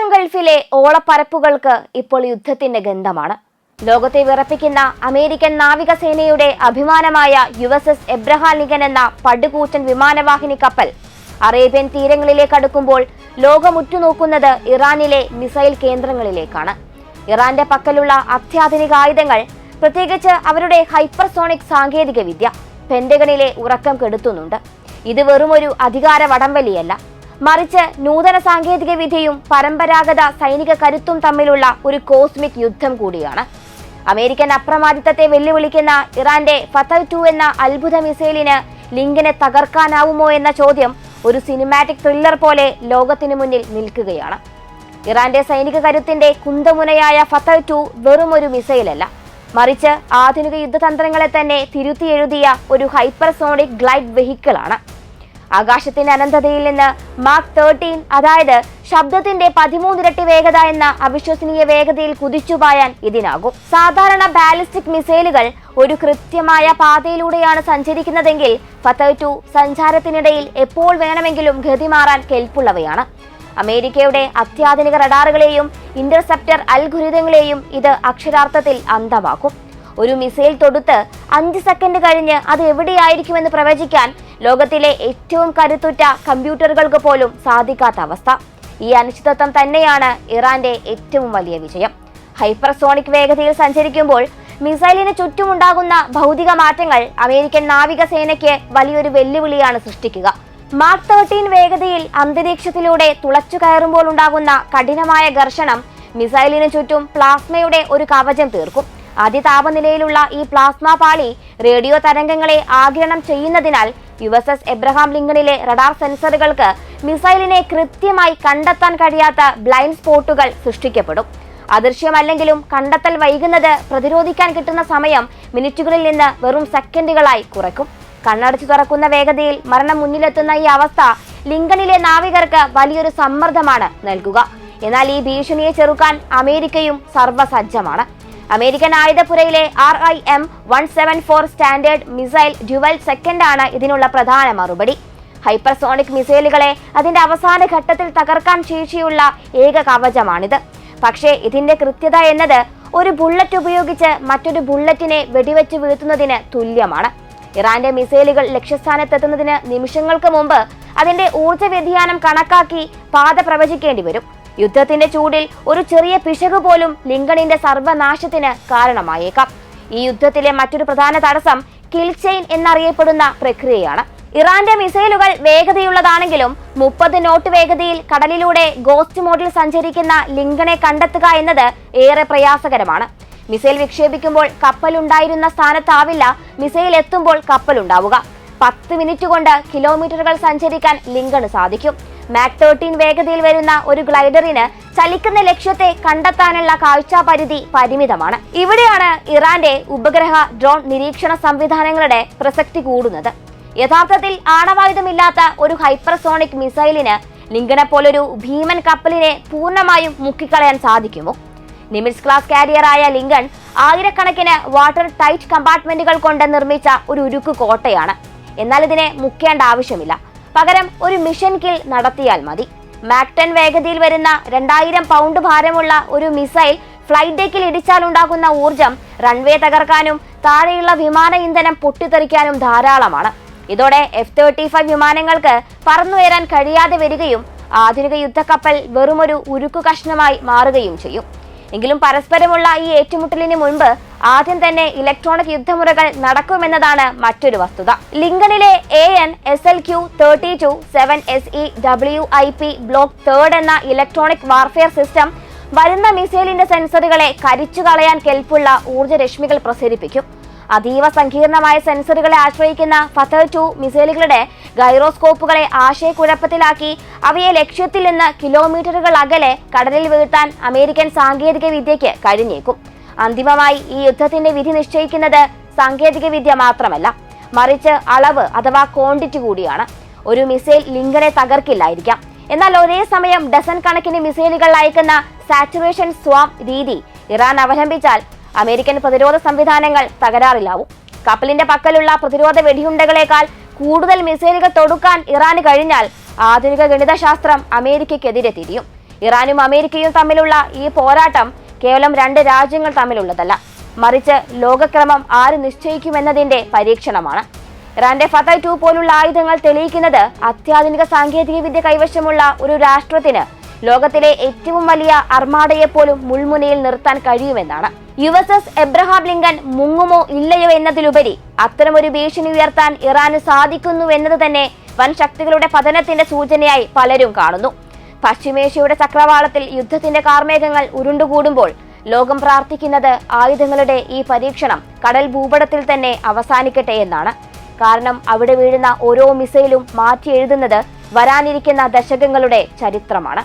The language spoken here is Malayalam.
പേർഷ്യൻ ഗൾഫിലെ ഓളപ്പരപ്പുകൾക്ക് ഇപ്പോൾ യുദ്ധത്തിന്റെ ഗന്ധമാണ്. ലോകത്തെ വിറപ്പിക്കുന്ന അമേരിക്കൻ നാവികസേനയുടെ അഭിമാനമായ USS എബ്രഹാം ലിങ്കൻ എന്ന പടുകൂറ്റൻ വിമാനവാഹിനി കപ്പൽ അറേബ്യൻ തീരങ്ങളിലേക്ക് അടുക്കുമ്പോൾ ലോകമുറ്റുനോക്കുന്നത് ഇറാനിലെ മിസൈൽ കേന്ദ്രങ്ങളിലേക്കാണ്. ഇറാന്റെ പക്കലുള്ള അത്യാധുനിക ആയുധങ്ങൾ, പ്രത്യേകിച്ച് അവരുടെ ഹൈപ്പർസോണിക് സാങ്കേതിക വിദ്യ പെന്റഗണിലെ ഉറക്കം കെടുത്തുന്നുണ്ട്. ഇത് വെറുമൊരു അധികാര വടംവലിയല്ല, മറിച്ച് നൂതന സാങ്കേതിക വിദ്യയും പരമ്പരാഗത സൈനിക കരുത്തും തമ്മിലുള്ള ഒരു കോസ്മിക് യുദ്ധം കൂടിയാണ്. അമേരിക്കൻ അപ്രമാദിത്വത്തെ വെല്ലുവിളിക്കുന്ന ഇറാന്റെ ഫതഹ് 2 എന്ന അത്ഭുത മിസൈലിന് ലിങ്കനെ തകർക്കാനാവുമോ എന്ന ചോദ്യം ഒരു സിനിമാറ്റിക് ത്രില്ലർ പോലെ ലോകത്തിനു മുന്നിൽ നിൽക്കുകയാണ്. ഇറാന്റെ സൈനിക കരുത്തിന്റെ കുന്തമുനയായ ഫതഹ് 2 വെറും ഒരു മിസൈലല്ല, മറിച്ച് ആധുനിക യുദ്ധതന്ത്രങ്ങളെ തന്നെ തിരുത്തി എഴുതിയ ഒരു ഹൈപ്പർസോണിക് ഗ്ലൈഡ് വെഹിക്കിളാണ്. ആകാശത്തിന്റെ അനന്തതയിൽ നിന്ന് മാക് 13, അതായത് ശബ്ദത്തിന്റെ 13 ഇരട്ടി വേഗത എന്ന അവിശ്വസനീയ വേഗതയിൽ കുതിച്ചുപായാൻ ഇതിനാകും. സാധാരണ ബാലിസ്റ്റിക് മിസൈലുകൾ ഒരു കൃത്യമായ പാതയിലൂടെയാണ് സഞ്ചരിക്കുന്നതെങ്കിൽ ഫതഹ് 2 സഞ്ചാരത്തിനിടയിൽ എപ്പോൾ വേണമെങ്കിലും ഗതി മാറാൻ കെൽപ്പുള്ളവയാണ്. അമേരിക്കയുടെ അത്യാധുനിക റഡാറുകളെയും ഇന്റർസെപ്റ്റർ അൽഗോരിതങ്ങളെയും ഇത് അക്ഷരാർത്ഥത്തിൽ അന്ധമാക്കും. ഒരു മിസൈൽ തൊടുത്ത് 5 സെക്കൻഡ് കഴിഞ്ഞ് അത് എവിടെയായിരിക്കുമെന്ന് പ്രവചിക്കാൻ ലോകത്തിലെ ഏറ്റവും കരുത്തുറ്റ കമ്പ്യൂട്ടറുകൾക്ക് പോലും സാധിക്കാത്ത അവസ്ഥ. ഈ അനിശ്ചിതത്വം തന്നെയാണ് ഇറാന്റെ ഏറ്റവും വലിയ വിജയം. ഹൈപ്പർസോണിക് വേഗതയിൽ സഞ്ചരിക്കുമ്പോൾ മിസൈലിന് ചുറ്റുമുണ്ടാകുന്ന ഭൗതിക മാറ്റങ്ങൾ അമേരിക്കൻ നാവികസേനയ്ക്ക് വലിയൊരു വെല്ലുവിളിയാണ് സൃഷ്ടിക്കുക. മാക് 13 വേഗതയിൽ അന്തരീക്ഷത്തിലൂടെ തുളച്ചു കയറുമ്പോൾ ഉണ്ടാകുന്ന കഠിനമായ ഘർഷണം മിസൈലിന് ചുറ്റും പ്ലാസ്മയുടെ ഒരു കവചം തീർക്കും. അതിതാപനിലയിലുള്ള ഈ പ്ലാസ്മ പാളി റേഡിയോ തരംഗങ്ങളെ ആഗിരണം ചെയ്യുന്നതിനാൽ USS എബ്രഹാം ലിങ്കണിലെ റഡാർ സെൻസറുകൾക്ക് മിസൈലിനെ കൃത്യമായി കണ്ടെത്താൻ കഴിയാത്ത ബ്ലൈൻഡ് സ്പോട്ടുകൾ സൃഷ്ടിക്കപ്പെടും. അദൃശ്യമല്ലെങ്കിലും കണ്ടെത്തൽ വൈകുന്നത് പ്രതിരോധിക്കാൻ കിട്ടുന്ന സമയം മിനിറ്റുകളിൽ നിന്ന് വെറും സെക്കൻഡുകളായി കുറയ്ക്കും. കണ്ണടച്ചു തുറക്കുന്ന വേഗതയിൽ മരണം മുന്നിലെത്തുന്ന ഈ അവസ്ഥ ലിങ്കണിലെ നാവികർക്ക് വലിയൊരു സമ്മർദ്ദമാണ് നൽകുക. എന്നാൽ ഈ ഭീഷണിയെ ചെറുക്കാൻ അമേരിക്കയും സർവ്വസജ്ജമാണ്. അമേരിക്കൻ ആയുധപ്പുരയിലെ RIM-174 standard missile dual second ആണ് ഇതിനുള്ള പ്രധാന മറുപടി. ഹൈപ്പർസോണിക് മിസൈലുകളെ അതിന്റെ അവസാന ഘട്ടത്തിൽ തകർക്കാൻ ശേഷിയുള്ള ഏക കവചമാണിത്. പക്ഷേ ഇതിന്റെ കൃത്യത എന്നത് ഒരു ബുള്ളറ്റ് ഉപയോഗിച്ച് മറ്റൊരു ബുള്ളറ്റിനെ വെടിവെച്ച് വീഴ്ത്തുന്നതിന് തുല്യമാണ്. ഇറാന്റെ മിസൈലുകൾ ലക്ഷ്യസ്ഥാനത്തെത്തുന്നതിന് നിമിഷങ്ങൾക്ക് മുമ്പ് അതിന്റെ ഊർജ്ജ വ്യതിയാനം കണക്കാക്കി പാത പ്രവചിക്കേണ്ടി വരും. യുദ്ധത്തിന്റെ ചൂടിൽ ഒരു ചെറിയ പിശക് പോലും ലിങ്കണിന്റെ സർവനാശത്തിന് കാരണമായേക്കാം. ഈ യുദ്ധത്തിലെ മറ്റൊരു പ്രധാന തടസ്സം കിൽ ചെയിൻ എന്നറിയപ്പെടുന്ന പ്രക്രിയയാണ്. ഇറാന്റെ മിസൈലുകൾ വേഗതയുള്ളതാണെങ്കിലും 30 നോട്ട് വേഗതയിൽ കടലിലൂടെ ഗോസ്റ്റ് മോഡിൽ സഞ്ചരിക്കുന്ന ലിങ്കണെ കണ്ടെത്തുക എന്നത് ഏറെ പ്രയാസകരമാണ്. മിസൈൽ വിക്ഷേപിക്കുമ്പോൾ കപ്പലുണ്ടായിരുന്ന സ്ഥാനത്താവില്ല മിസൈൽ എത്തുമ്പോൾ കപ്പലുണ്ടാവുക. 10 മിനിറ്റ് കൊണ്ട് കിലോമീറ്ററുകൾ സഞ്ചരിക്കാൻ ലിങ്കണ് സാധിക്കും. മാക് 13 വേഗതയിൽ വരുന്ന ഒരു ഗ്ലൈഡറിന് ചലിക്കുന്ന ലക്ഷ്യത്തെ കണ്ടെത്താനുള്ള കാഴ്ചാപരിധി പരിമിതമാണ്. ഇവിടെയാണ് ഇറാന്റെ ഉപഗ്രഹ ഡ്രോൺ നിരീക്ഷണ സംവിധാനങ്ങളുടെ പ്രസക്തി കൂടുന്നത്. യഥാർത്ഥത്തിൽ ആണവായുധമില്ലാത്ത ഒരു ഹൈപ്പർസോണിക് മിസൈലിന് ലിങ്കനെ പോലൊരു ഭീമൻ കപ്പലിനെ പൂർണ്ണമായും മുക്കിക്കളയാൻ സാധിക്കുമോ? നിമിറ്റ്സ് ക്ലാസ് കാരിയറായ ലിങ്കൺ ആയിരക്കണക്കിന് വാട്ടർ ടൈറ്റ് കമ്പാർട്ട്മെന്റുകൾ കൊണ്ട് നിർമ്മിച്ച ഒരു ഉരുക്കു കോട്ടയാണ്. എന്നാൽ ഇതിനെ മുക്കേണ്ട ആവശ്യമില്ല, പകരം ഒരു മിഷൻ കിൽ നടത്തിയാൽ മതി. മാക് 10 വേഗതയിൽ വരുന്ന 2000 പൗണ്ട് ഭാരമുള്ള ഒരു മിസൈൽ ഫ്ലൈറ്റ് ഡെക്കിൽ ഇടിച്ചാലുണ്ടാകുന്ന ഊർജം റൺവേ തകർക്കാനും താഴെയുള്ള വിമാന ഇന്ധനം പൊട്ടിത്തെറിക്കാനും ധാരാളമാണ്. ഇതോടെ F-35 വിമാനങ്ങൾക്ക് പറന്നുയരാൻ കഴിയാതെ വരികയും ആധുനിക യുദ്ധക്കപ്പൽ വെറുമൊരു ഉരുക്കു കഷ്ണമായി മാറുകയും ചെയ്യും. എങ്കിലും പരസ്പരമുള്ള ഈ ഏറ്റുമുട്ടലിന് മുൻപ് ആദ്യം തന്നെ ഇലക്ട്രോണിക് യുദ്ധമുറകൾ നടക്കുമെന്നതാണ് മറ്റൊരു വസ്തുത. ലിങ്കണിലെ AN/SLQ-32 7SE WIP ബ്ലോക്ക് 3 എന്ന ഇലക്ട്രോണിക് വാർഫെയർ സിസ്റ്റം വരുന്ന മിസൈലിന്റെ സെൻസറുകളെ കരിച്ചു കളയാൻ കെൽപ്പുള്ള ഊർജ്ജരശ്മികൾ പ്രസരിപ്പിക്കും. അതീവ സങ്കീർണമായ സെൻസറുകളെ ആശ്രയിക്കുന്ന ഫതഹ് 2 മിസൈലുകളുടെ ഗൈറോസ്കോപ്പുകളെ ആശയക്കുഴപ്പത്തിലാക്കി അവയെ ലക്ഷ്യത്തിൽ നിന്ന് കിലോമീറ്ററുകൾ അകലെ കടലിൽ വീഴ്ത്താൻ അമേരിക്കൻ സാങ്കേതിക വിദ്യയ്ക്ക് കഴിഞ്ഞേക്കും. അന്തിമമായി ഈ യുദ്ധത്തിന്റെ വിധി നിശ്ചയിക്കുന്നത് സാങ്കേതിക വിദ്യ മാത്രമല്ല, മറിച്ച് അളവ് അഥവാ ക്വാണ്ടിറ്റി കൂടിയാണ്. ഒരു മിസൈൽ ലിങ്കനെ തകർക്കില്ലായിരിക്കാം, എന്നാൽ ഒരേ സമയം ഡസൻ കണക്കിന് മിസൈലുകൾ അയക്കുന്ന സാച്ചുറേഷൻ സ്വാം രീതി ഇറാൻ അവലംബിച്ചാൽ അമേരിക്കൻ പ്രതിരോധ സംവിധാനങ്ങൾ തകരാറിലാവും. കപ്പലിന്റെ പക്കലുള്ള പ്രതിരോധ വെടിയുണ്ടകളേക്കാൾ കൂടുതൽ മിസൈലുകൾ തൊടുക്കാൻ ഇറാന് കഴിഞ്ഞാൽ ആധുനിക ഗണിതശാസ്ത്രം അമേരിക്കയ്ക്കെതിരെ തിരിയും. ഇറാനും അമേരിക്കയും തമ്മിലുള്ള ഈ പോരാട്ടം കേവലം രണ്ട് രാജ്യങ്ങൾ തമ്മിലുള്ളതല്ല, മറിച്ച് ലോകക്രമം ആര് നിശ്ചയിക്കുമെന്നതിന്റെ പരീക്ഷണമാണ്. ഇറാന്റെ ഫതഹ് 2 പോലുള്ള ആയുധങ്ങൾ തെളിയിക്കുന്നത് അത്യാധുനിക സാങ്കേതിക വിദ്യ കൈവശമുള്ള ഒരു രാഷ്ട്രത്തിന് ലോകത്തിലെ ഏറ്റവും വലിയ അർമാഡയെപ്പോലും മുൾമുനയിൽ നിർത്താൻ കഴിയുമെന്നാണ്. USS എബ്രഹാം ലിങ്കൺ മുങ്ങുമോ ഇല്ലയോ എന്നതിലുപരി അത്തരമൊരു ഭീഷണി ഉയർത്താൻ ഇറാന് സാധിക്കുന്നുവെന്നത് തന്നെ വൻ ശക്തികളുടെ പതനത്തിന്റെ സൂചനയായി പലരും കാണുന്നു. പശ്ചിമേഷ്യയുടെ ചക്രവാളത്തിൽ യുദ്ധത്തിന്റെ കാർമേഘങ്ങൾ ഉരുണ്ടുകൂടുമ്പോൾ ലോകം പ്രാർത്ഥിക്കുന്നത് ആയുധങ്ങളുടെ ഈ പരീക്ഷണം കടൽ ഭൂപടത്തിൽ തന്നെ അവസാനിക്കട്ടെ എന്നാണ്. കാരണം അവിടെ വീഴുന്ന ഓരോ മിസൈലും മാറ്റി എഴുതുന്നത് വരാനിരിക്കുന്ന ദശകങ്ങളുടെ ചരിത്രമാണ്.